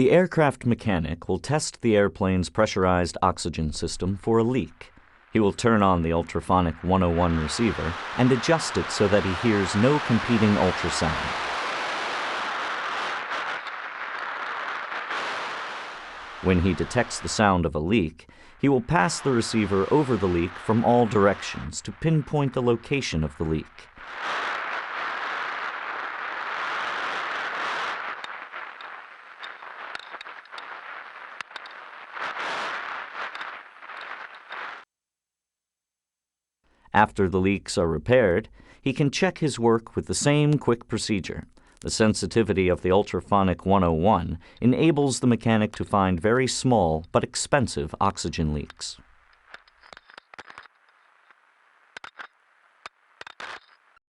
The aircraft mechanic will test the airplane's pressurized oxygen system for a leak. He will turn on the Ultraphonic 101 receiver and adjust it so that he hears no competing ultrasound. When he detects the sound of a leak, he will pass the receiver over the leak from all directions to pinpoint the location of the leak. After the leaks are repaired, he can check his work with the same quick procedure. The sensitivity of the Ultraphonic 101 enables the mechanic to find very small but expensive oxygen leaks.